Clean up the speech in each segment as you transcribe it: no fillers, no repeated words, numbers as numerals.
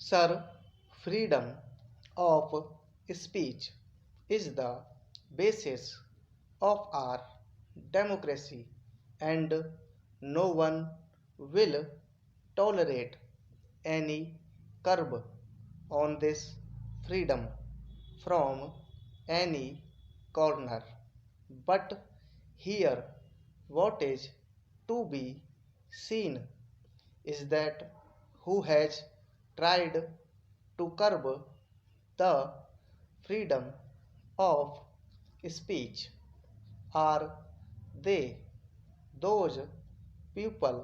Sir, freedom of speech is the basis of our democracy, and no one will tolerate any curb on this freedom from any corner. But here, what is to be seen is that who has tried to curb the freedom of speech? Are they those people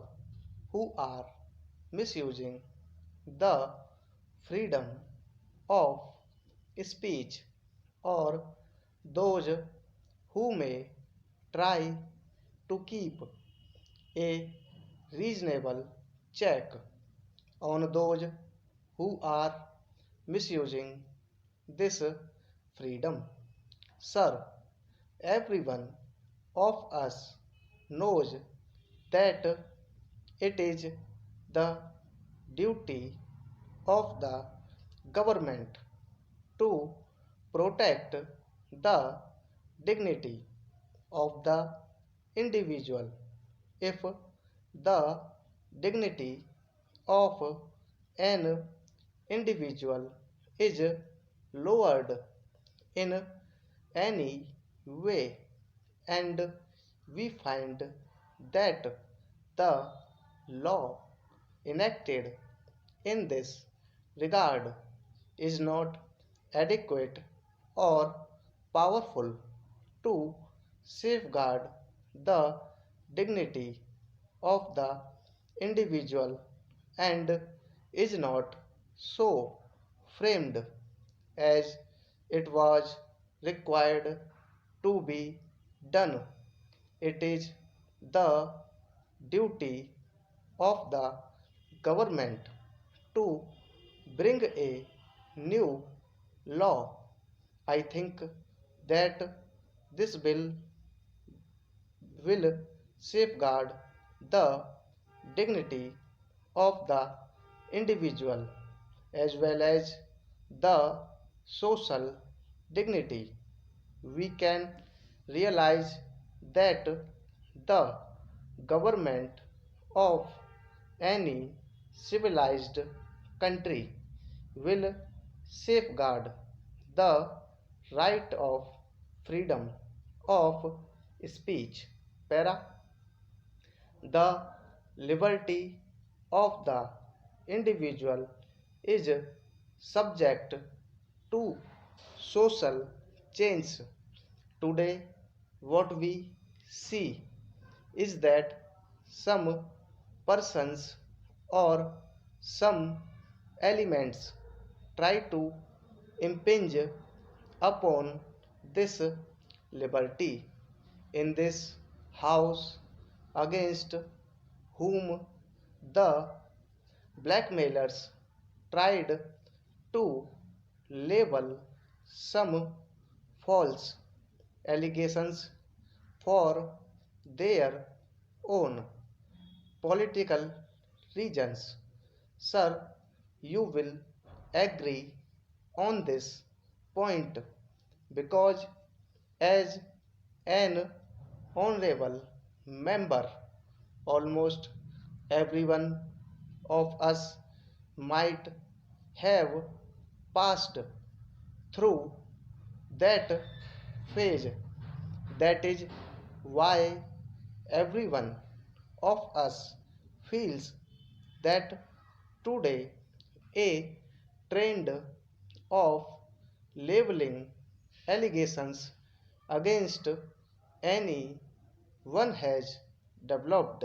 who are misusing the freedom of speech, or those who may try to keep a reasonable check on those who are misusing this freedom? Sir, everyone of us knows that it is the duty of the government to protect the dignity of the individual. If the dignity of an individual is lowered in any way, and we find that the law enacted in this regard is not adequate or powerful to safeguard the dignity of the individual, and is not so framed as it was required to be done. It is the duty of the government to bring a new law. I think that this bill will safeguard the dignity of the individual as well as the social dignity. We can realize that the government of any civilized country will safeguard the right of freedom of speech. Para, the liberty of the individual is subject to social change. Today, what we see is that some persons or some elements try to impinge upon this liberty in this house, against whom the blackmailers tried to label some false allegations for their own political reasons. Sir, you will agree on this point because, as an honorable member, almost everyone of us might have passed through that phase. That is why everyone of us feels that today a trend of labeling allegations against any one has developed,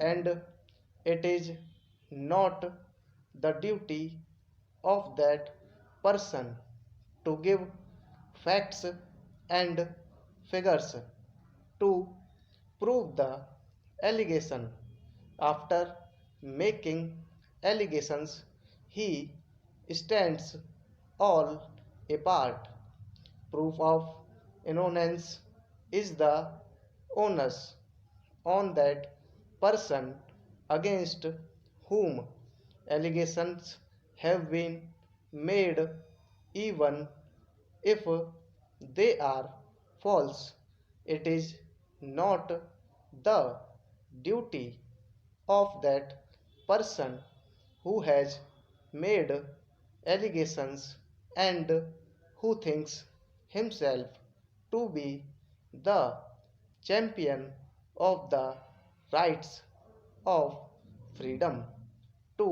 and it is not the duty of that person to give facts and figures to prove the allegation. After making allegations, he stands all apart. Proof of innocence is the onus on that person against whom allegations have been made even if they are false. It is not the duty of that person who has made allegations and who thinks himself to be the champion of the rights of freedom to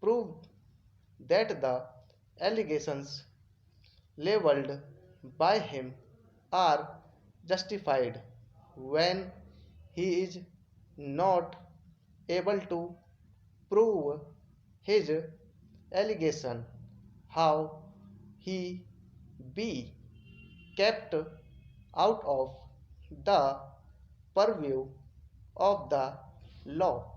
prove that the allegations leveled by him are justified when he is not able to prove his allegation. How he be kept out of the purview of the law?